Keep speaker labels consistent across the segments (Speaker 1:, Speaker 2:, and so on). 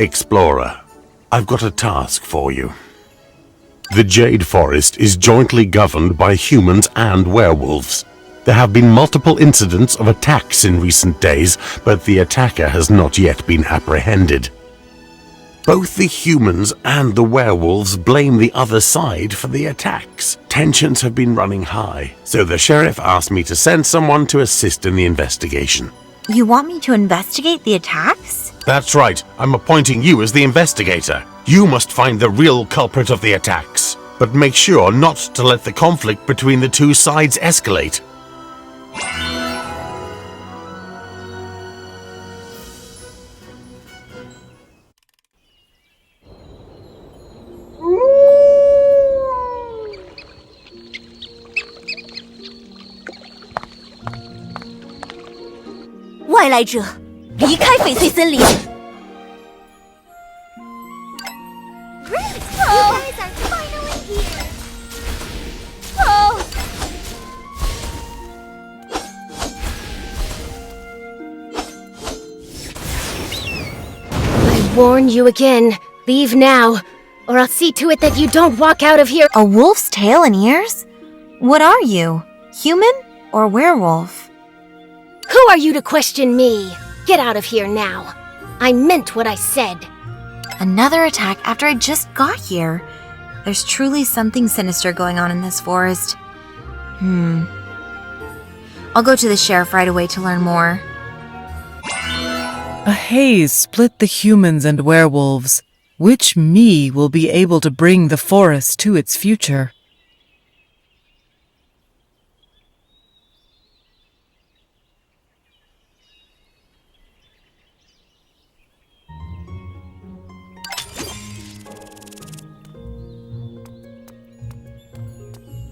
Speaker 1: Explorer, I've got a task for you. The Jade Forest is jointly governed by humans and werewolves. There have been multiple incidents of attacks in recent days, but the attacker has not yet been apprehended. Both the humans and the werewolves blame the other side for the attacks. Tensions have been running high, so the sheriff asked me to send someone to assist in the investigation.
Speaker 2: You want me to investigate the attacks?
Speaker 1: That's right. I'm appointing you as the investigator. You must find the real culprit of the attacks, but make sure not to let the conflict between the two sides escalate.
Speaker 2: "离开翡翠森林!"
Speaker 3: I warn you again. Leave now, or I'll see to it that you don't walk out of here.
Speaker 2: A wolf's tail and ears? What are you? Human or werewolf?
Speaker 3: Who are you to question me? Get out of here now. I meant what I said.
Speaker 2: Another attack after I just got here. There's truly something sinister going on in this forest. I'll go to the sheriff right away to learn more.
Speaker 4: A haze split the humans and werewolves. Which me will be able to bring the forest to its future?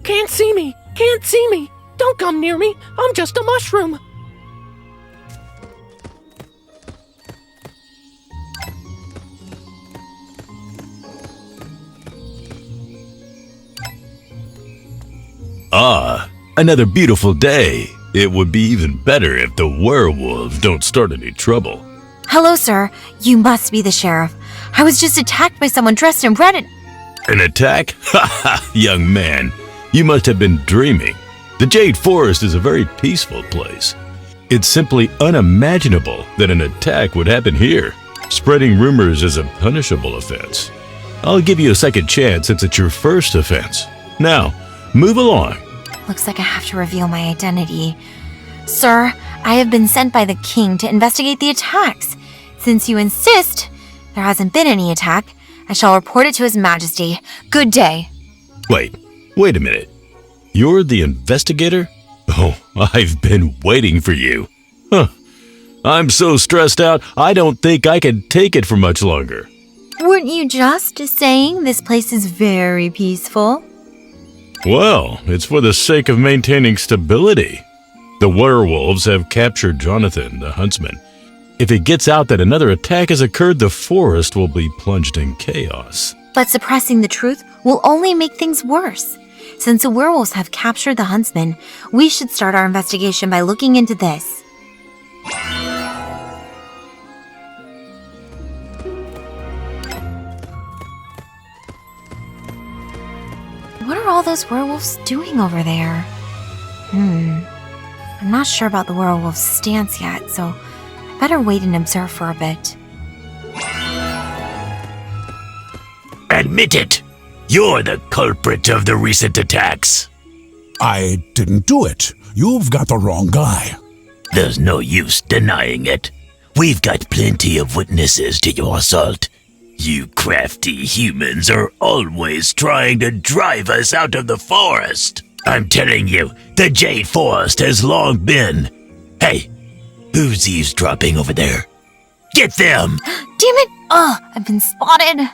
Speaker 5: Can't see me! Can't see me! Don't come near me! I'm just a mushroom!
Speaker 6: Ah, another beautiful day. It would be even better if the werewolves don't start any trouble.
Speaker 2: Hello, sir. You must be the sheriff. I was just attacked by someone dressed in red and...
Speaker 6: An attack? Ha ha, young man. You must have been dreaming. The Jade Forest is a very peaceful place. It's simply unimaginable that an attack would happen here. Spreading rumors is a punishable offense. I'll give you a second chance since it's your first offense. Now, move along.
Speaker 2: Looks like I have to reveal my identity. Sir, I have been sent by the king to investigate the attacks. Since you insist there hasn't been any attack, I shall report it to His Majesty. Good day.
Speaker 6: Wait a minute. You're the investigator? Oh, I've been waiting for you. Huh. I'm so stressed out, I don't think I can take it for much longer.
Speaker 2: Weren't you just saying this place is very peaceful?
Speaker 6: Well, it's for the sake of maintaining stability. The werewolves have captured Jonathan, the huntsman. If it gets out that another attack has occurred, the forest will be plunged in chaos.
Speaker 2: But suppressing the truth will only make things worse. Since the werewolves have captured the huntsman, we should start our investigation by looking into this. What are all those werewolves doing over there? I'm not sure about the werewolf's stance yet, so I better wait and observe for a bit.
Speaker 6: Admit it! You're the culprit of the recent attacks.
Speaker 7: I didn't do it. You've got the wrong guy.
Speaker 6: There's no use denying it. We've got plenty of witnesses to your assault. You crafty humans are always trying to drive us out of the forest. I'm telling you, the Jade Forest has long been... Hey, who's eavesdropping over there? Get them!
Speaker 2: Damn it! I've been spotted!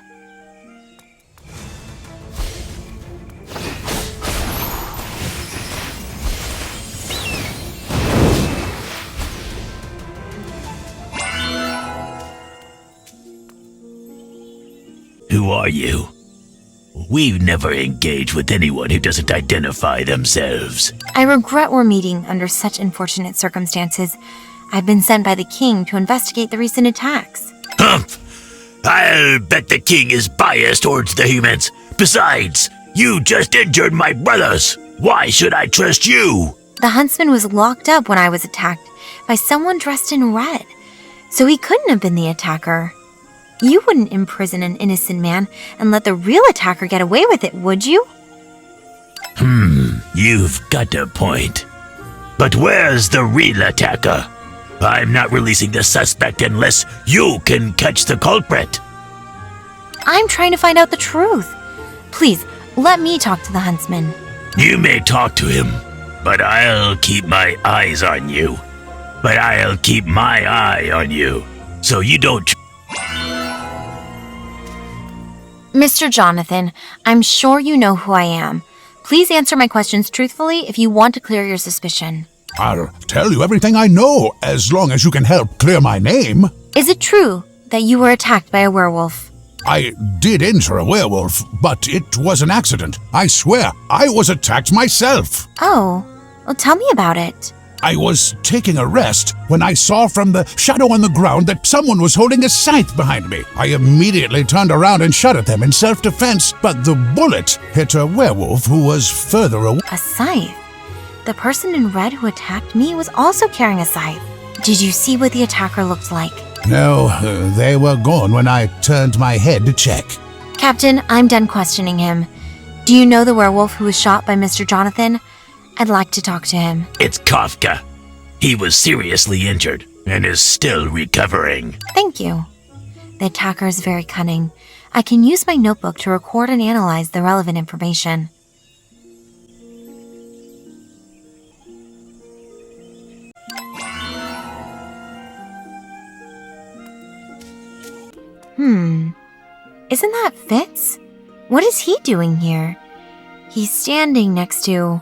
Speaker 6: Who are you? We never engage with anyone who doesn't identify themselves.
Speaker 2: I regret we're meeting under such unfortunate circumstances. I've been sent by the king to investigate the recent attacks.
Speaker 6: Humph! I'll bet the king is biased towards the humans. Besides, you just injured my brothers. Why should I trust you?
Speaker 2: The huntsman was locked up when I was attacked by someone dressed in red, so he couldn't have been the attacker. You wouldn't imprison an innocent man and let the real attacker get away with it, would you?
Speaker 6: You've got a point. But where's the real attacker? I'm not releasing the suspect unless you can catch the culprit.
Speaker 2: I'm trying to find out the truth. Please, let me talk to the huntsman.
Speaker 6: You may talk to him, but I'll keep my eyes on you. But I'll keep my eye on you, so you don't...
Speaker 2: Mr. Jonathan, I'm sure you know who I am. Please answer my questions truthfully if you want to clear your suspicion.
Speaker 7: I'll tell you everything I know, as long as you can help clear my name.
Speaker 2: Is it true that you were attacked by a werewolf?
Speaker 7: I did injure a werewolf, but it was an accident. I swear, I was attacked myself.
Speaker 2: Oh, well, tell me about it.
Speaker 7: I was taking a rest when I saw from the shadow on the ground that someone was holding a scythe behind me. I immediately turned around and shot at them in self-defense, but the bullet hit a werewolf who was further away.
Speaker 2: A scythe? The person in red who attacked me was also carrying a scythe. Did you see what the attacker looked like?
Speaker 7: No, they were gone when I turned my head to check.
Speaker 2: Captain, I'm done questioning him. Do you know the werewolf who was shot by Mr. Jonathan? I'd like to talk to him.
Speaker 6: It's Kafka. He was seriously injured and is still recovering.
Speaker 2: Thank you. The attacker is very cunning. I can use my notebook to record and analyze the relevant information. Isn't that Fitz? What is he doing here? He's standing next to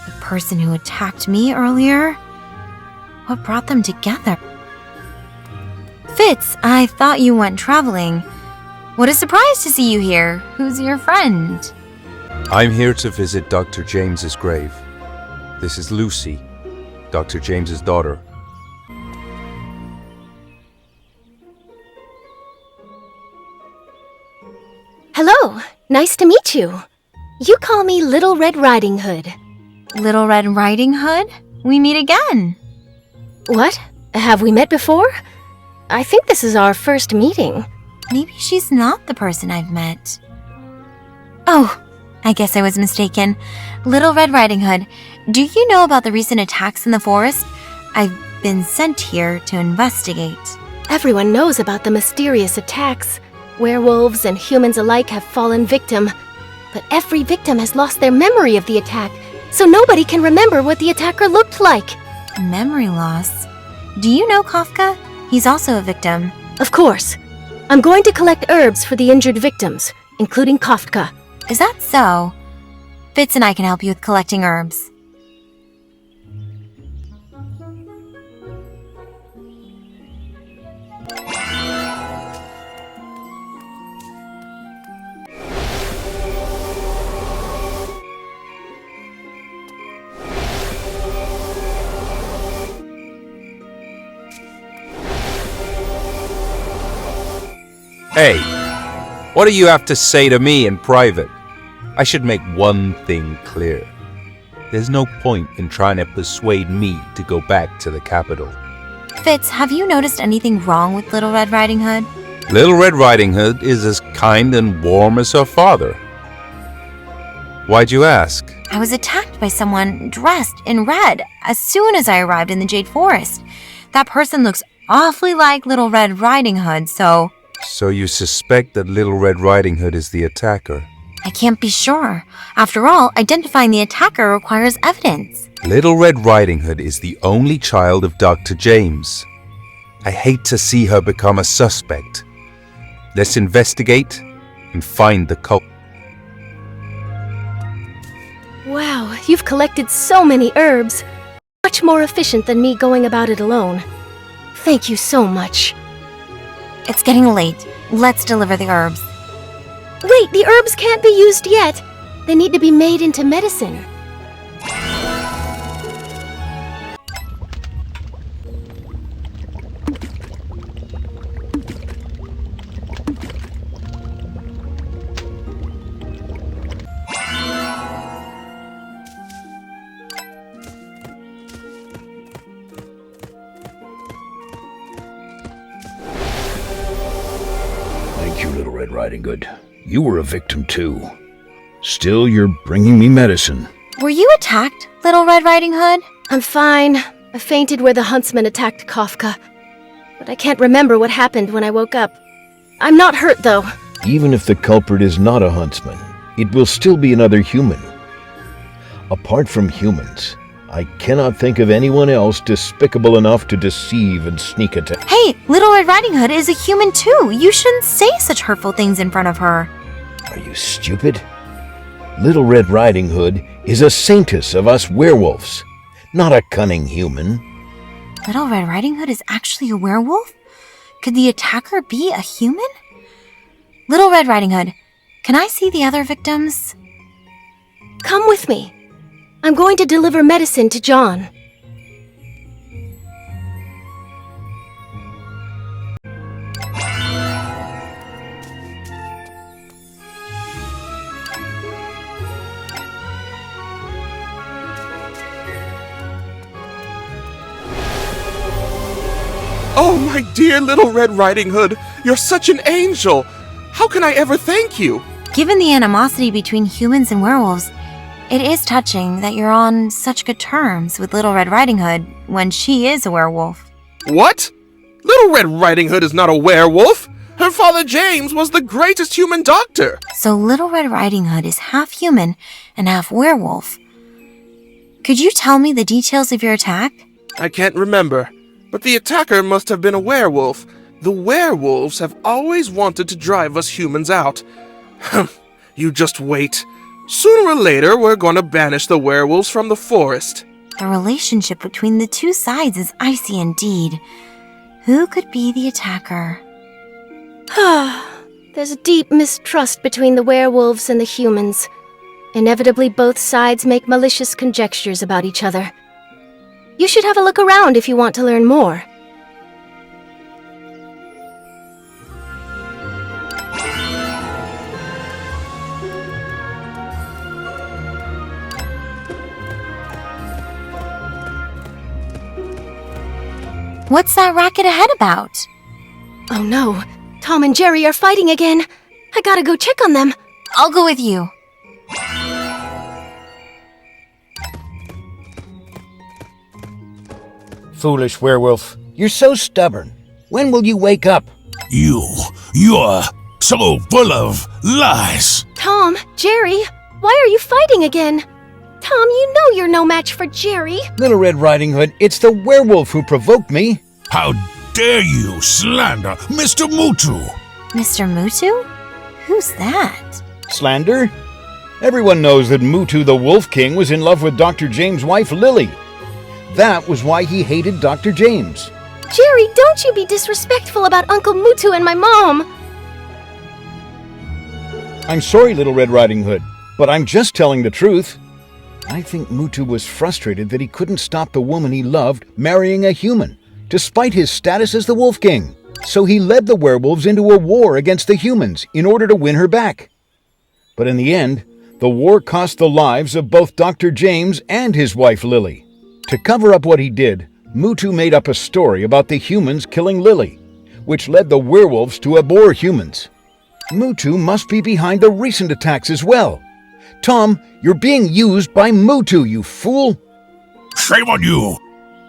Speaker 2: the person who attacked me earlier? What brought them together? Fitz, I thought you went traveling. What a surprise to see you here. Who's your friend?
Speaker 8: I'm here to visit Dr. James's grave. This is Lucy, Dr. James's daughter.
Speaker 3: Hello, nice to meet you. You call me Little Red Riding Hood.
Speaker 2: Little Red Riding Hood? We meet again.
Speaker 3: What? Have we met before? I think this is our first meeting.
Speaker 2: Maybe she's not the person I've met. Oh, I guess I was mistaken. Little Red Riding Hood, do you know about the recent attacks in the forest? I've been sent here to investigate.
Speaker 3: Everyone knows about the mysterious attacks. Werewolves and humans alike have fallen victim. But every victim has lost their memory of the attack, so nobody can remember what the attacker looked like.
Speaker 2: Memory loss? Do you know Kafka? He's also a victim.
Speaker 3: Of course. I'm going to collect herbs for the injured victims, including Kafka.
Speaker 2: Is that so? Fitz and I can help you with collecting herbs.
Speaker 8: Hey, what do you have to say to me in private? I should make one thing clear. There's no point in trying to persuade me to go back to the capital.
Speaker 2: Fitz, have you noticed anything wrong with Little Red Riding Hood?
Speaker 8: Little Red Riding Hood is as kind and warm as her father. Why'd you ask?
Speaker 2: I was attacked by someone dressed in red as soon as I arrived in the Jade Forest. That person looks awfully like Little Red Riding Hood, so...
Speaker 8: So you suspect that Little Red Riding Hood is the attacker?
Speaker 2: I can't be sure. After all, identifying the attacker requires evidence.
Speaker 8: Little Red Riding Hood is the only child of Dr. James. I hate to see her become a suspect. Let's investigate and find the culprit.
Speaker 3: Wow, you've collected so many herbs. Much more efficient than me going about it alone. Thank you so much.
Speaker 2: It's getting late. Let's deliver the herbs.
Speaker 3: Wait, the herbs can't be used yet. They need to be made into medicine.
Speaker 9: Thank you, Little Red Riding Hood. You were a victim too. Still, you're bringing me medicine.
Speaker 2: Were you attacked, Little Red Riding Hood?
Speaker 3: I'm fine. I fainted where the huntsman attacked Kafka. But I can't remember what happened when I woke up. I'm not hurt, though.
Speaker 9: Even if the culprit is not a huntsman, it will still be another human. Apart from humans, I cannot think of anyone else despicable enough to deceive and sneak attack.
Speaker 2: Hey, Little Red Riding Hood is a human too. You shouldn't say such hurtful things in front of her.
Speaker 9: Are you stupid? Little Red Riding Hood is a saintess of us werewolves, not a cunning human.
Speaker 2: Little Red Riding Hood is actually a werewolf? Could the attacker be a human? Little Red Riding Hood, can I see the other victims?
Speaker 3: Come with me. I'm going to deliver medicine to John.
Speaker 10: Oh, my dear Little Red Riding Hood, you're such an angel! How can I ever thank you?
Speaker 2: Given the animosity between humans and werewolves, it is touching that you're on such good terms with Little Red Riding Hood when she is a werewolf.
Speaker 10: What? Little Red Riding Hood is not a werewolf! Her father James was the greatest human doctor!
Speaker 2: So Little Red Riding Hood is half human and half werewolf. Could you tell me the details of your attack?
Speaker 10: I can't remember, but the attacker must have been a werewolf. The werewolves have always wanted to drive us humans out. You just wait. Sooner or later, we're gonna banish the werewolves from the forest.
Speaker 2: The relationship between the two sides is icy indeed. Who could be the attacker?
Speaker 3: There's a deep mistrust between the werewolves and the humans. Inevitably, both sides make malicious conjectures about each other. You should have a look around if you want to learn more.
Speaker 2: What's that racket ahead about?
Speaker 3: Oh no, Tom and Jerry are fighting again. I gotta go check on them.
Speaker 2: I'll go with you.
Speaker 9: Foolish werewolf, you're so stubborn. When will you wake up?
Speaker 7: You're so full of lies.
Speaker 3: Tom, Jerry, why are you fighting again? Tom, you know you're no match for Jerry.
Speaker 9: Little Red Riding Hood, it's the werewolf who provoked me.
Speaker 7: How dare you slander Mr. Mutu?
Speaker 2: Mr. Mutu? Who's that?
Speaker 9: Slander? Everyone knows that Mutu the Wolf King was in love with Dr. James' wife Lily. That was why he hated Dr. James.
Speaker 3: Jerry, don't you be disrespectful about Uncle Mutu and my mom.
Speaker 9: I'm sorry, Little Red Riding Hood, but I'm just telling the truth. I think Mutu was frustrated that he couldn't stop the woman he loved marrying a human, despite his status as the Wolf King. So he led the werewolves into a war against the humans in order to win her back. But in the end, the war cost the lives of both Dr. James and his wife Lily. To cover up what he did, Mutu made up a story about the humans killing Lily, which led the werewolves to abhor humans. Mutu must be behind the recent attacks as well. Tom, you're being used by Mutu, you fool!
Speaker 7: Shame on you!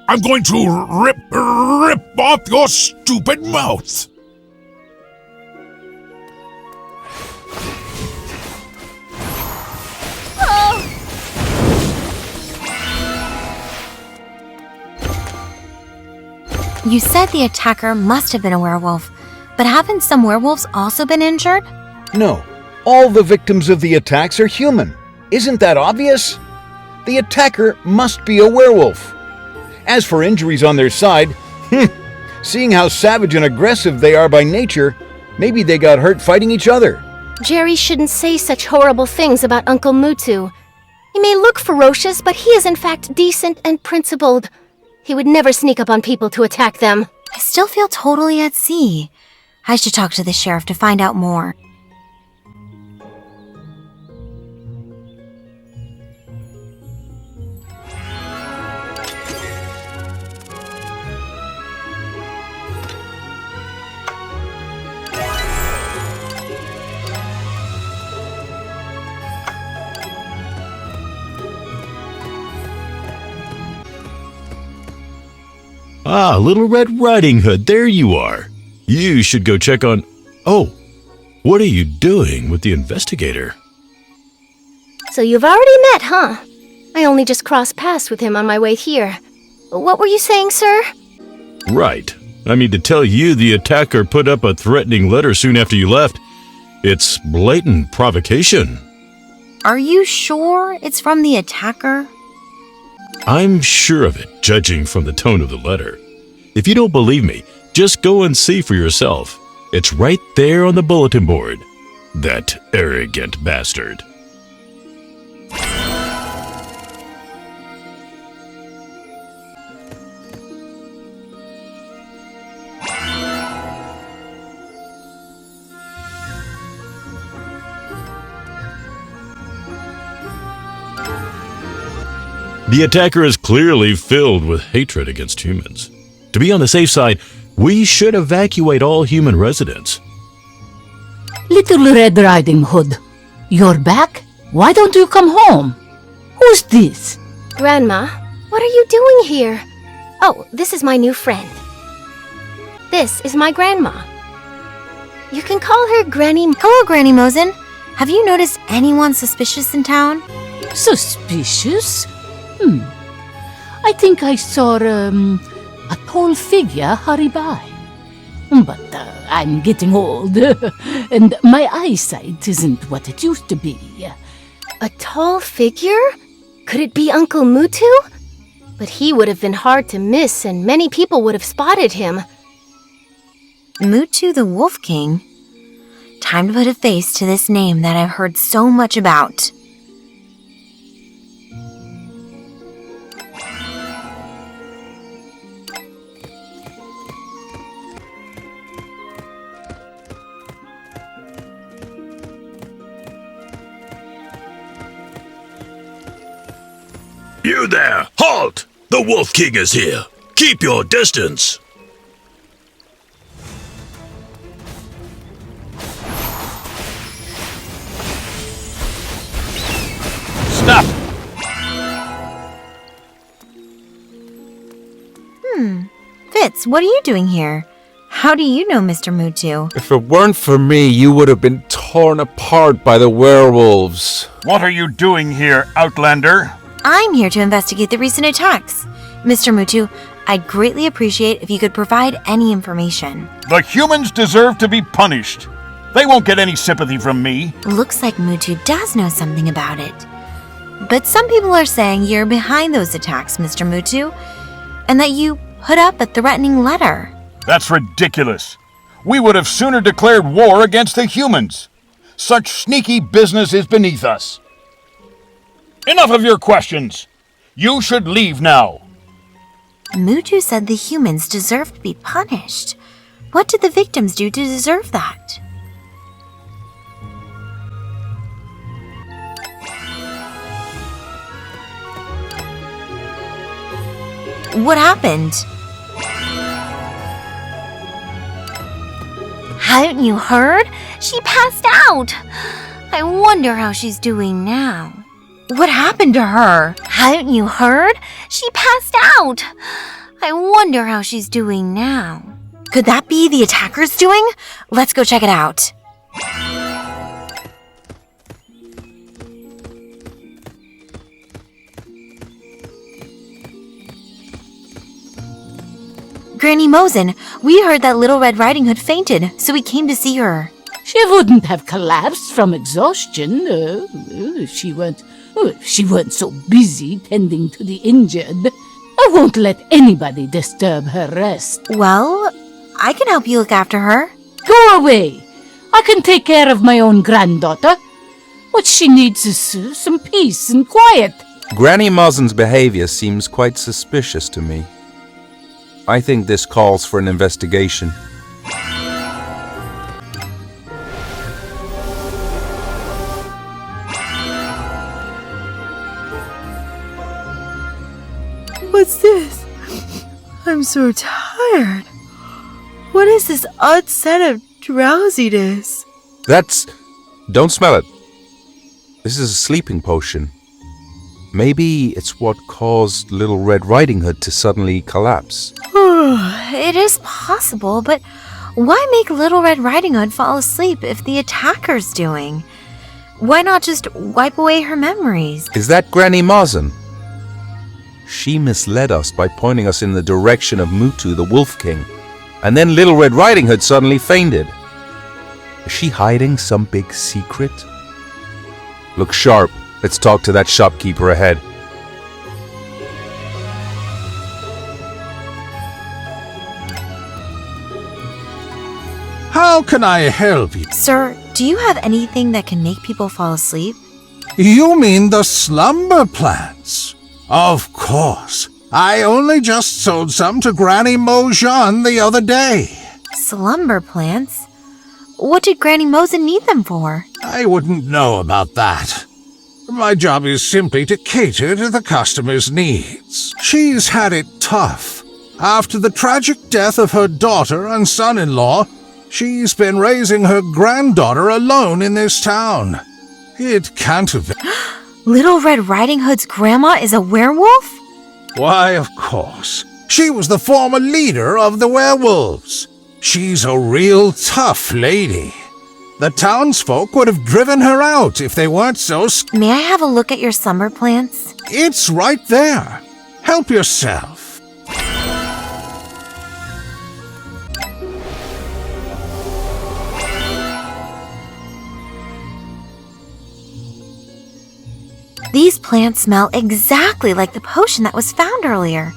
Speaker 7: I'm going to rip off your stupid mouth!
Speaker 2: You said the attacker must have been a werewolf, but haven't some werewolves also been injured?
Speaker 9: No, all the victims of the attacks are human. Isn't that obvious? The attacker must be a werewolf. As for injuries on their side, seeing how savage and aggressive they are by nature, maybe they got hurt fighting each other.
Speaker 3: Jerry shouldn't say such horrible things about Uncle Mutu. He may look ferocious, but he is in fact decent and principled. He would never sneak up on people to attack them.
Speaker 2: I still feel totally at sea. I should talk to the sheriff to find out more.
Speaker 6: Ah, Little Red Riding Hood, there you are. You should go check on... Oh, what are you doing with the investigator?
Speaker 3: So you've already met, huh? I only just crossed paths with him on my way here. What were you saying, sir?
Speaker 6: Right. I mean to tell you the attacker put up a threatening letter soon after you left. It's blatant provocation.
Speaker 2: Are you sure it's from the attacker?
Speaker 6: I'm sure of it, judging from the tone of the letter. If you don't believe me, just go and see for yourself. It's right there on the bulletin board. That arrogant bastard. The attacker is clearly filled with hatred against humans. To be on the safe side, we should evacuate all human residents.
Speaker 11: Little Red Riding Hood, you're back? Why don't you come home? Who's this?
Speaker 3: Grandma, what are you doing here? Oh, this is my new friend. This is my grandma. You can call her Granny.
Speaker 2: Hello, Granny Mosen. Have you noticed anyone suspicious in town?
Speaker 11: Suspicious? I think I saw, a tall figure hurry by. But I'm getting old, and my eyesight isn't what it used to be.
Speaker 3: A tall figure? Could it be Uncle Mutu? But he would have been hard to miss, and many people would have spotted him.
Speaker 2: Mutu the Wolf King? Time to put a face to this name that I've heard so much about.
Speaker 6: You there! Halt! The Wolf King is here! Keep your distance!
Speaker 9: Stop!
Speaker 2: Fitz, what are you doing here? How do you know Mr. Mutu?
Speaker 8: If it weren't for me, you would have been torn apart by the werewolves.
Speaker 9: What are you doing here, Outlander?
Speaker 2: I'm here to investigate the recent attacks. Mr. Mutu, I'd greatly appreciate if you could provide any information.
Speaker 9: The humans deserve to be punished. They won't get any sympathy from me.
Speaker 2: Looks like Mutu does know something about it. But some people are saying you're behind those attacks, Mr. Mutu, and that you put up a threatening letter.
Speaker 9: That's ridiculous. We would have sooner declared war against the humans. Such sneaky business is beneath us. Enough of your questions. You should leave now.
Speaker 2: Mutu said the humans deserve to be punished. What did the victims do to deserve that? What happened? Haven't you heard? She passed out. I wonder how she's doing now. What happened to her? Haven't you heard? She passed out. I wonder how she's doing now. Could that be the attacker's doing? Let's go check it out. Granny Mosen, we heard that Little Red Riding Hood fainted, so we came to see her.
Speaker 11: She wouldn't have collapsed from exhaustion. She weren't so busy tending to the injured. I won't let anybody disturb her rest.
Speaker 2: Well, I can help you look after her.
Speaker 11: Go away. I can take care of my own granddaughter. What she needs is some peace and quiet.
Speaker 8: Granny Mosen's behavior seems quite suspicious to me. I think this calls for an investigation.
Speaker 4: What's this? I'm so tired. What is this odd set of drowsiness?
Speaker 8: Don't smell it. This is a sleeping potion. Maybe it's what caused Little Red Riding Hood to suddenly collapse.
Speaker 2: It is possible, but why make Little Red Riding Hood fall asleep if the attacker's doing? Why not just wipe away her memories?
Speaker 8: Is that Granny Mazen? She misled us by pointing us in the direction of Mutu, the Wolf King. And then Little Red Riding Hood suddenly fainted. Is she hiding some big secret? Look sharp. Let's talk to that shopkeeper ahead.
Speaker 7: How can I help you?
Speaker 2: Sir, do you have anything that can make people fall asleep?
Speaker 7: You mean the slumber plants? Of course. I only just sold some to Granny Mojan the other day.
Speaker 2: Slumber plants? What did Granny Mosen need them for?
Speaker 7: I wouldn't know about that. My job is simply to cater to the customer's needs. She's had it tough. After the tragic death of her daughter and son-in-law, she's been raising her granddaughter alone in this town. It can't have been...
Speaker 2: Little Red Riding Hood's grandma is a werewolf?
Speaker 7: Why, of course. She was the former leader of the werewolves. She's a real tough lady. The townsfolk would have driven her out if they weren't so
Speaker 2: May I have a look at your slumber plants?
Speaker 7: It's right there. Help yourself.
Speaker 2: These plants smell exactly like the potion that was found earlier.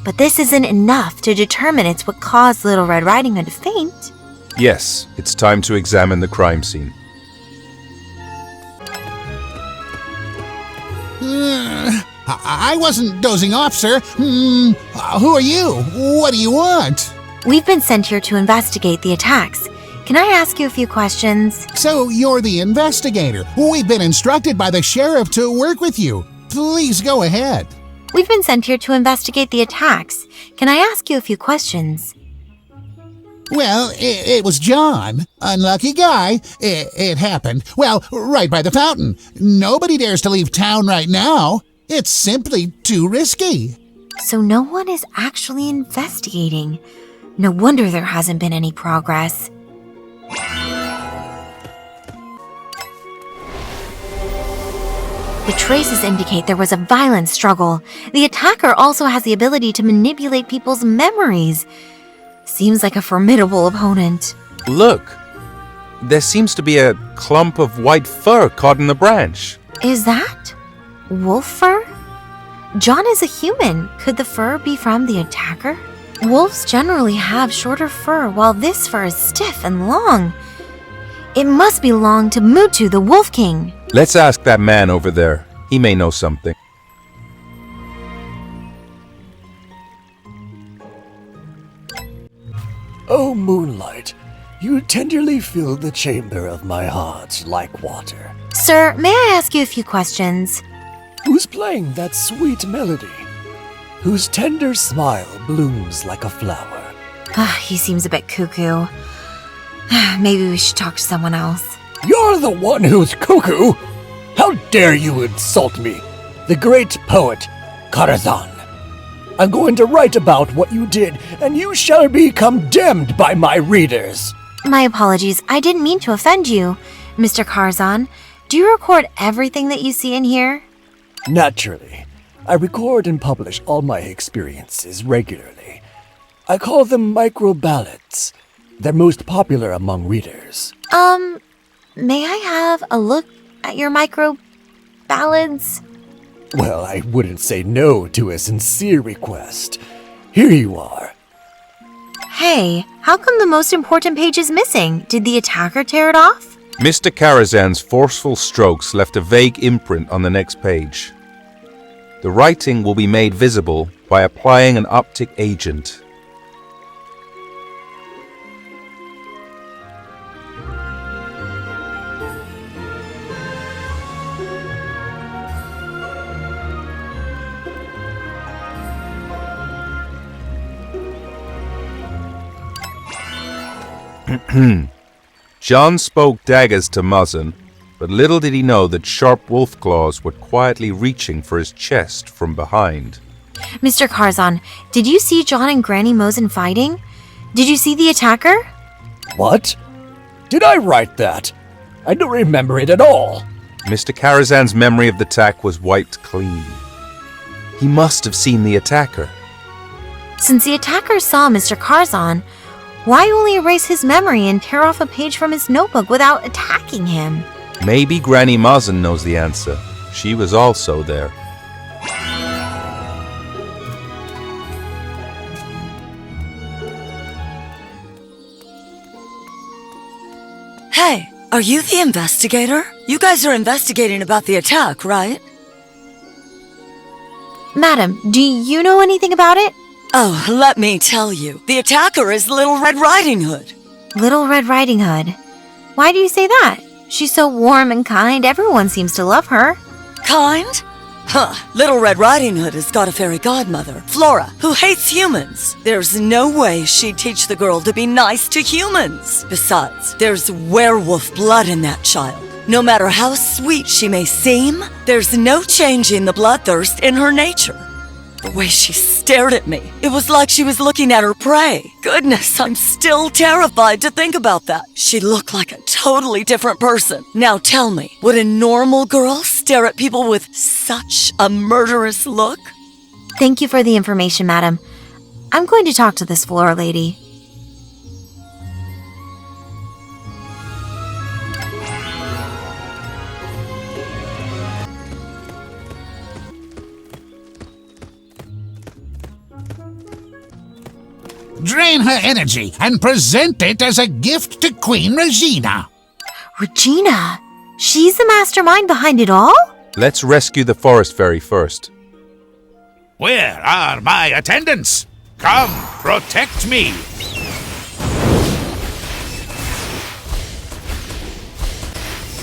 Speaker 2: But this isn't enough to determine it's what caused Little Red Riding Hood to faint.
Speaker 8: Yes, it's time to examine the crime scene.
Speaker 12: I wasn't dozing off, sir. Who are you? What do you want?
Speaker 2: We've been sent here to investigate the attacks. Can I ask you a few questions?
Speaker 12: So you're the investigator. We've been instructed by the sheriff to work with you. Please go ahead.
Speaker 2: We've been sent here to investigate the attacks. Can I ask you a few questions?
Speaker 12: Well, it was John. Unlucky guy. It happened. Well, right by the fountain. Nobody dares to leave town right now. It's simply too risky.
Speaker 2: So no one is actually investigating. No wonder there hasn't been any progress. The traces indicate there was a violent struggle. The attacker also has the ability to manipulate people's memories. Seems like a formidable opponent.
Speaker 8: Look! There seems to be a clump of white fur caught in the branch.
Speaker 2: Is that wolf fur? John is a human. Could the fur be from the attacker? Wolves generally have shorter fur, while this fur is stiff and long. It must belong to Mutu, the Wolf King.
Speaker 8: Let's ask that man over there. He may know something.
Speaker 13: Oh, moonlight, you tenderly fill the chamber of my heart like water.
Speaker 2: Sir, may I ask you a few questions?
Speaker 13: Who's playing that sweet melody? Whose tender smile blooms like a flower?
Speaker 2: He seems a bit cuckoo. Maybe we should talk to someone else.
Speaker 13: You're the one who's cuckoo! How dare you insult me, the great poet Karazhan! I'm going to write about what you did, and you shall be condemned by my readers.
Speaker 2: My apologies, I didn't mean to offend you. Mr. Karzan, do you record everything that you see in here?
Speaker 13: Naturally. I record and publish all my experiences regularly. I call them micro-ballads. They're most popular among readers.
Speaker 2: May I have a look at your micro-ballads?
Speaker 13: Well, I wouldn't say no to a sincere request. Here you are.
Speaker 2: Hey, how come the most important page is missing? Did the attacker tear it off?
Speaker 8: Mr. Karazhan's forceful strokes left a vague imprint on the next page. The writing will be made visible by applying an optic agent. John spoke daggers to Mazen, but but little did he know that sharp wolf claws were quietly reaching for his chest from behind.
Speaker 2: Mr. Karzan, did you see John and Granny Mosin fighting? Did you see the attacker?
Speaker 13: What? Did I write that? I don't remember it at all.
Speaker 8: Mr. Karazhan's memory of the attack was wiped clean. He must have seen the attacker.
Speaker 2: Since the attacker saw Mr. Karzan, why only erase his memory and tear off a page from his notebook without attacking him?
Speaker 8: Maybe Granny Mosin knows the answer. She was also there.
Speaker 14: Hey, are you the investigator? You guys are investigating about the attack, right?
Speaker 2: Madam, do you know anything about it?
Speaker 14: Oh, let me tell you. The attacker is Little Red Riding Hood.
Speaker 2: Little Red Riding Hood. Why do you say that? She's so warm and kind, everyone seems to love her.
Speaker 14: Kind? Huh. Little Red Riding Hood has got a fairy godmother, Flora, who hates humans. There's no way she'd teach the girl to be nice to humans. Besides, there's werewolf blood in that child. No matter how sweet she may seem, there's no changing the bloodthirst in her nature. The way she stared at me, it was like she was looking at her prey. Goodness, I'm still terrified to think about that. She looked like a totally different person. Now tell me, would a normal girl stare at people with such a murderous look?
Speaker 2: Thank you for the information, madam. I'm going to talk to this Flora lady.
Speaker 12: Drain her energy and present it as a gift to Queen Regina.
Speaker 2: Regina? She's the mastermind behind it all?
Speaker 8: Let's rescue the forest fairy first.
Speaker 7: Where are my attendants? Come, protect me.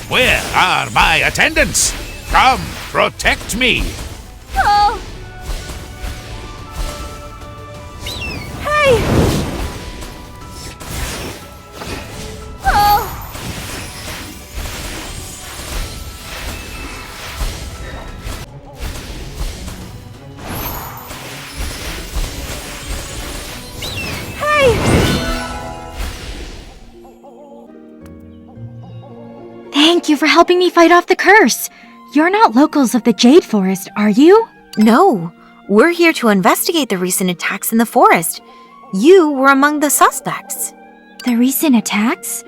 Speaker 7: Where are my attendants? Come, protect me.
Speaker 4: Oh! Hey! Oh! Hey!
Speaker 15: Thank you for helping me fight off the curse. You're not locals of the Jade Forest, are you?
Speaker 2: No, we're here to investigate the recent attacks in the forest. You were among the suspects.
Speaker 15: The recent attacks?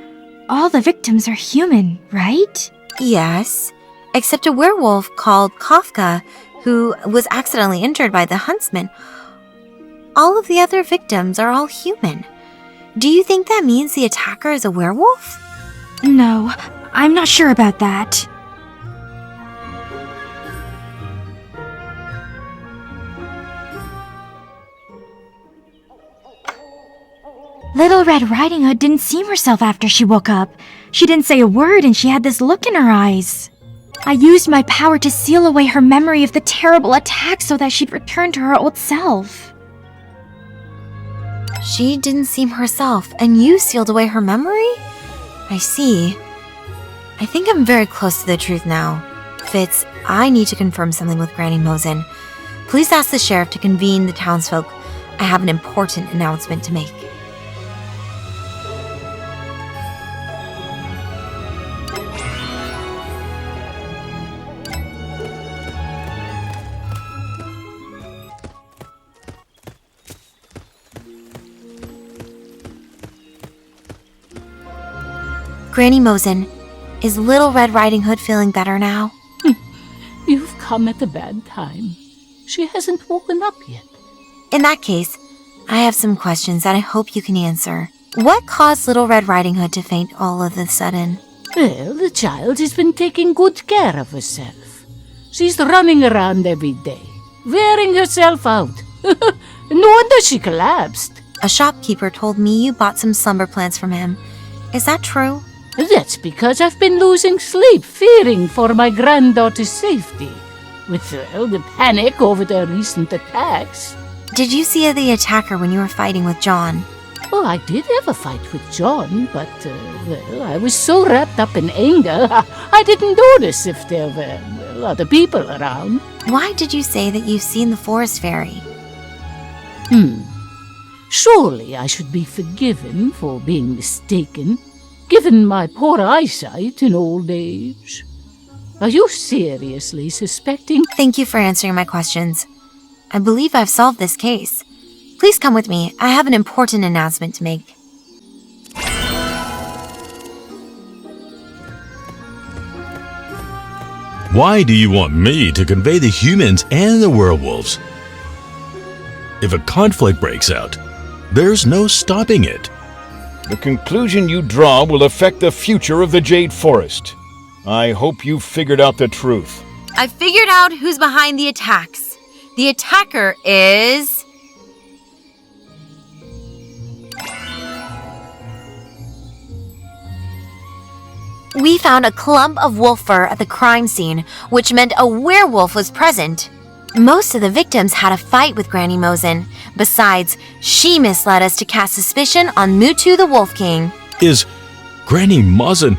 Speaker 15: All the victims are human, right?
Speaker 2: Yes, except a werewolf called Kafka, who was accidentally injured by the huntsman. All of the other victims are all human. Do you think that means the attacker is a werewolf?
Speaker 15: No, I'm not sure about that. Little Red Riding Hood didn't seem herself after she woke up. She didn't say a word and she had this look in her eyes. I used my power to seal away her memory of the terrible attack so that she'd return to her old self.
Speaker 2: She didn't seem herself, and you sealed away her memory? I see. I think I'm very close to the truth now. Fitz, I need to confirm something with Granny Mosin. Please ask the sheriff to convene the townsfolk. I have an important announcement to make. Granny Mosin, is Little Red Riding Hood feeling better now?
Speaker 11: You've come at a bad time. She hasn't woken up yet.
Speaker 2: In that case, I have some questions that I hope you can answer. What caused Little Red Riding Hood to faint all of a sudden?
Speaker 11: Well, the child has been taking good care of herself. She's running around every day, wearing herself out. No wonder she collapsed.
Speaker 2: A shopkeeper told me you bought some slumber plants from him. Is that true?
Speaker 11: That's because I've been losing sleep, fearing for my granddaughter's safety. With the panic over the recent attacks.
Speaker 2: Did you see the attacker when you were fighting with John?
Speaker 11: Oh, I did have a fight with John, but, well, I was so wrapped up in anger, I didn't notice if there were, well, other people around.
Speaker 2: Why did you say that you've seen the forest fairy?
Speaker 11: Surely I should be forgiven for being mistaken, given my poor eyesight in old age. Are you seriously suspecting?
Speaker 2: Thank you for answering my questions. I believe I've solved this case. Please come with me. I have an important announcement to make.
Speaker 6: Why do you want me to convey the humans and the werewolves? If a conflict breaks out, there's no stopping it.
Speaker 9: The conclusion you draw will affect the future of the Jade Forest. I hope you figured out the truth.
Speaker 2: I figured out who's behind the attacks. The attacker is... We found a clump of wolf fur at the crime scene, which meant a werewolf was present. Most of the victims had a fight with Granny Mosin. Besides, she misled us to cast suspicion on Mutu the Wolf King.
Speaker 6: Is Granny Mosin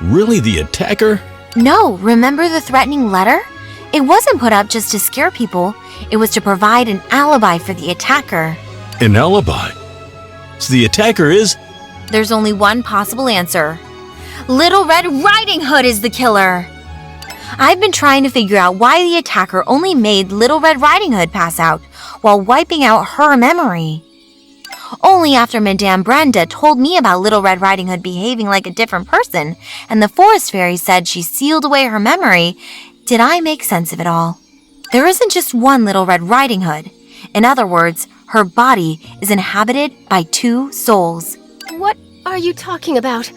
Speaker 6: really the attacker?
Speaker 2: No, remember the threatening letter? It wasn't put up just to scare people. It was to provide an alibi for the attacker.
Speaker 6: An alibi? So the attacker is...
Speaker 2: There's only one possible answer. Little Red Riding Hood is the killer. I've been trying to figure out why the attacker only made Little Red Riding Hood pass out while wiping out her memory. Only after Madame Brenda told me about Little Red Riding Hood behaving like a different person and the forest fairy said she sealed away her memory did I make sense of it all. There isn't just one Little Red Riding Hood. In other words, her body is inhabited by two souls.
Speaker 3: What are you talking about?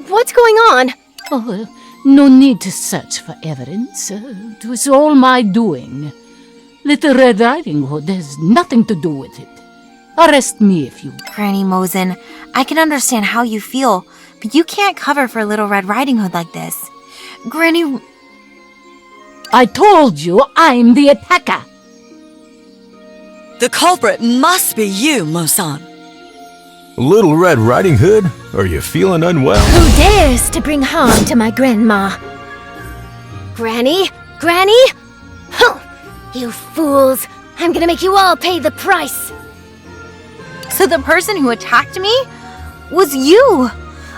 Speaker 3: What's going on?
Speaker 11: Oh, no need to search for evidence. It was all my doing. Little Red Riding Hood has nothing to do with it. Arrest me if you...
Speaker 2: Granny Mosin, I can understand how you feel, but you can't cover for Little Red Riding Hood like this. Granny...
Speaker 11: I told you I'm the attacker.
Speaker 14: The culprit must be you, Mosan.
Speaker 6: Little Red Riding Hood? Are you feeling unwell?
Speaker 3: Who dares to bring harm to my grandma? Granny? Granny? Huh! You fools! I'm gonna make you all pay the price!
Speaker 2: So the person who attacked me was you!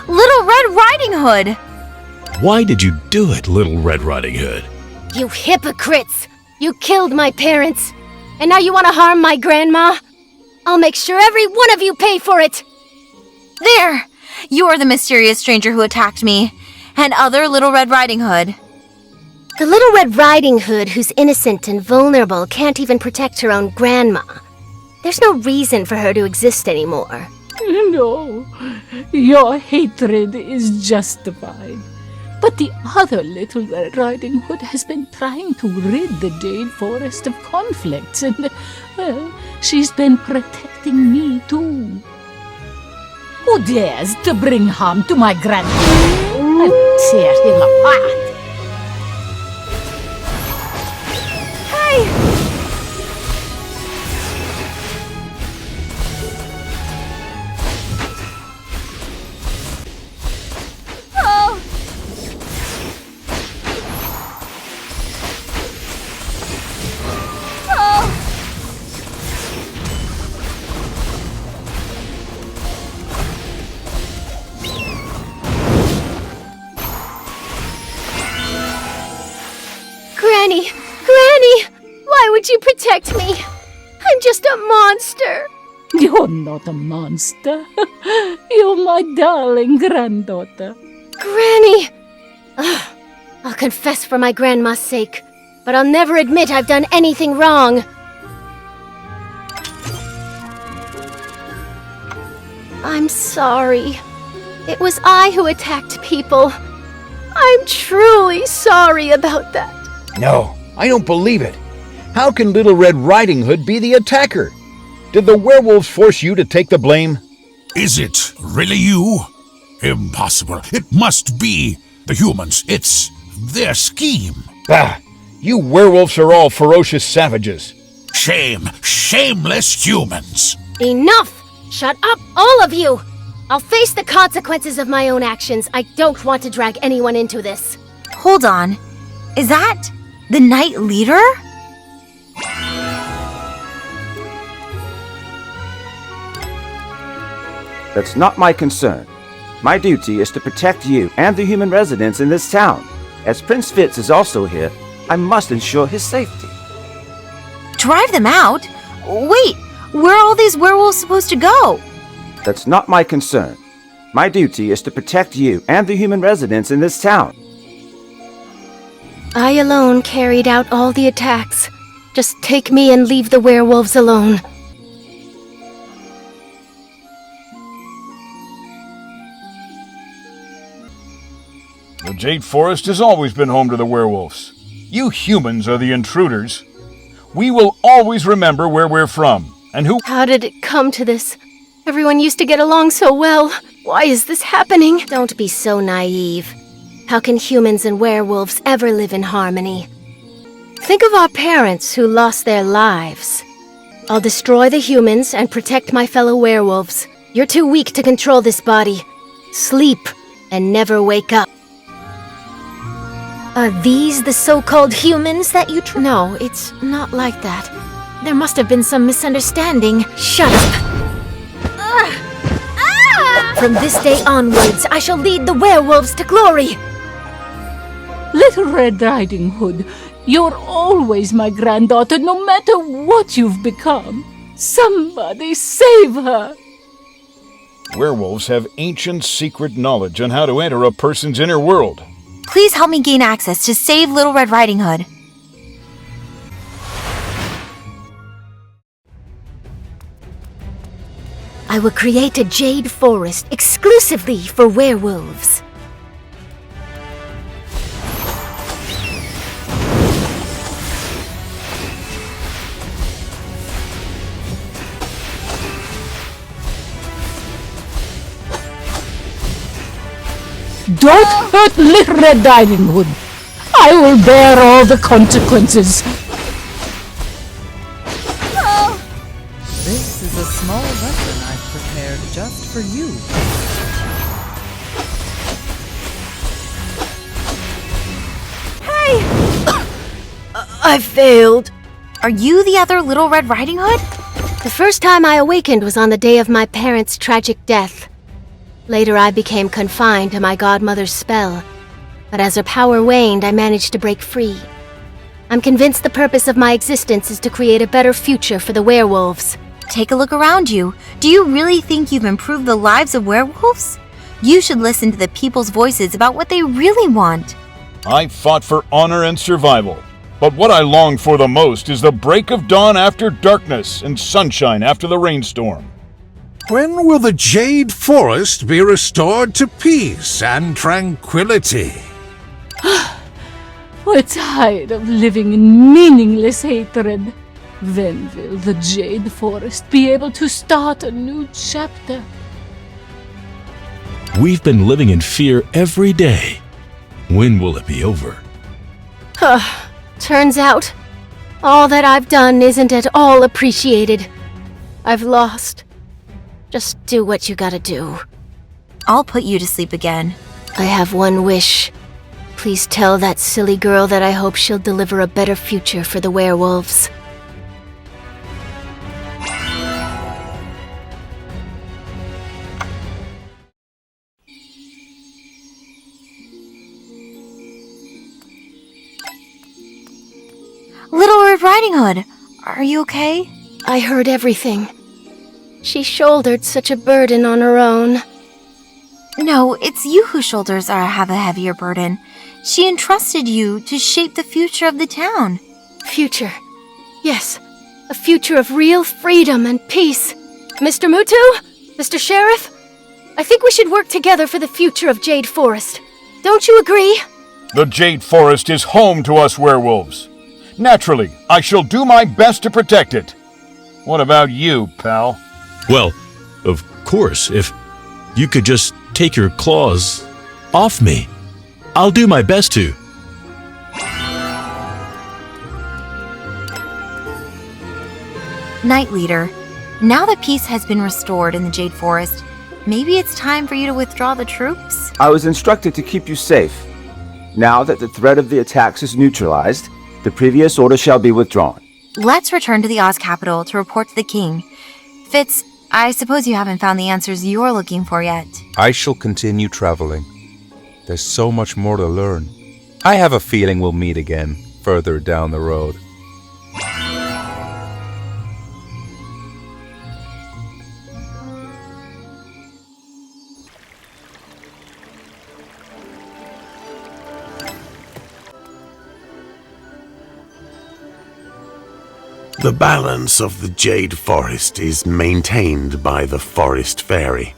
Speaker 2: Little Red Riding Hood!
Speaker 6: Why did you do it, Little Red Riding Hood?
Speaker 3: You hypocrites! You killed my parents! And now you want to harm my grandma? I'll make sure every one of you pay for it!
Speaker 2: There! You're the mysterious stranger who attacked me. And other Little Red Riding Hood.
Speaker 3: The Little Red Riding Hood who's innocent and vulnerable can't even protect her own grandma. There's no reason for her to exist anymore.
Speaker 11: No, your hatred is justified. But the other Little Red Riding Hood has been trying to rid the Jade Forest of conflicts, and, well, she's been protecting me too. Who dares to bring harm to my grandma? I'll tear him apart.
Speaker 3: Hey! Granny! Granny! Why would you protect me? I'm just a monster!
Speaker 11: You're not a monster. You're my darling granddaughter.
Speaker 3: Granny! Ugh, I'll confess for my grandma's sake, but I'll never admit I've done anything wrong. I'm sorry. It was I who attacked people. I'm truly sorry about that.
Speaker 9: No, I don't believe it. How can Little Red Riding Hood be the attacker? Did the werewolves force you to take the blame?
Speaker 7: Is it really you? Impossible. It must be the humans. It's their scheme.
Speaker 9: Bah! You werewolves are all ferocious savages.
Speaker 7: Shame. Shameless humans.
Speaker 3: Enough! Shut up, all of you! I'll face the consequences of my own actions. I don't want to drag anyone into this.
Speaker 2: Hold on. Is that the Knight Leader?
Speaker 16: That's not my concern. My duty is to protect you and the human residents in this town. As Prince Fitz is also here, I must ensure his safety.
Speaker 2: Drive them out? Wait, where are all these werewolves supposed to go?
Speaker 16: That's not my concern. My duty is to protect you and the human residents in this town.
Speaker 3: I alone carried out all the attacks. Just take me and leave the werewolves alone.
Speaker 9: The Jade Forest has always been home to the werewolves. You humans are the intruders. We will always remember where we're from, and who—
Speaker 3: How did it come to this? Everyone used to get along so well. Why is this happening? Don't be so naive. How can humans and werewolves ever live in harmony? Think of our parents who lost their lives. I'll destroy the humans and protect my fellow werewolves. You're too weak to control this body. Sleep and never wake up. Are these the so-called humans that you No, it's not like that. There must have been some misunderstanding. Shut up! From this day onwards, I shall lead the werewolves to glory!
Speaker 11: Little Red Riding Hood, you're always my granddaughter, no matter what you've become. Somebody save her!
Speaker 9: Werewolves have ancient secret knowledge on how to enter a person's inner world.
Speaker 2: Please help me gain access to save Little Red Riding Hood.
Speaker 3: I will create a Jade Forest exclusively for werewolves.
Speaker 11: Don't hurt Little Red Riding Hood. I will bear all the consequences.
Speaker 17: This is a small lesson I've prepared just for you.
Speaker 3: Hey! I failed.
Speaker 2: Are you the other Little Red Riding Hood?
Speaker 3: The first time I awakened was on the day of my parents' tragic death. Later, I became confined to my godmother's spell, but as her power waned, I managed to break free. I'm convinced the purpose of my existence is to create a better future for the werewolves.
Speaker 2: Take a look around you. Do you really think you've improved the lives of werewolves? You should listen to the people's voices about what they really want.
Speaker 9: I fought for honor and survival, but what I long for the most is the break of dawn after darkness and sunshine after the rainstorm.
Speaker 7: When will the Jade Forest be restored to peace and tranquility?
Speaker 11: We're tired of living in meaningless hatred. When will the Jade Forest be able to start a new chapter?
Speaker 6: We've been living in fear every day. When will it be over?
Speaker 3: Turns out, all that I've done isn't at all appreciated. I've lost. Just do what you gotta do.
Speaker 2: I'll put you to sleep again.
Speaker 3: I have one wish. Please tell that silly girl that I hope she'll deliver a better future for the werewolves.
Speaker 2: Little Red Riding Hood, are you okay?
Speaker 3: I heard everything. She shouldered such a burden on her own.
Speaker 2: No, it's you whose shoulders have a heavier burden. She entrusted you to shape the future of the town.
Speaker 3: Future. Yes, a future of real freedom and peace. Mr. Mutu? Mr. Sheriff? I think we should work together for the future of Jade Forest. Don't you agree?
Speaker 9: The Jade Forest is home to us werewolves. Naturally, I shall do my best to protect it. What about you, pal?
Speaker 6: Well, of course, if you could just take your claws off me. I'll do my best to.
Speaker 2: Knight Leader, Now that peace has been restored in the Jade Forest, maybe it's time for you to withdraw the troops?
Speaker 16: I was instructed to keep you safe. Now that the threat of the attacks is neutralized, the previous order shall be withdrawn.
Speaker 2: Let's return to the Oz capital to report to the king. Fitz, I suppose you haven't found the answers you're looking for yet.
Speaker 8: I shall continue traveling. There's so much more to learn. I have a feeling we'll meet again further down the road.
Speaker 1: The balance of the Jade Forest is maintained by the Forest Fairy.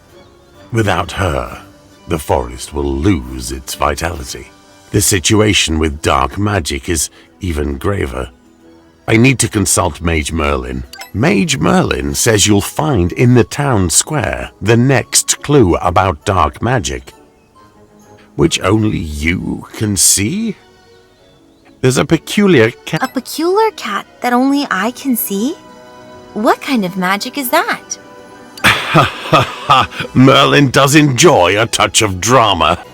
Speaker 1: Without her, the forest will lose its vitality. The situation with dark magic is even graver. I need to consult Mage Merlin. Mage Merlin says you'll find in the town square the next clue about dark magic, which only you can see? There's a peculiar cat.
Speaker 2: A peculiar cat that only I can see? What kind of magic is that?
Speaker 1: Ha ha ha! Merlin does enjoy a touch of drama.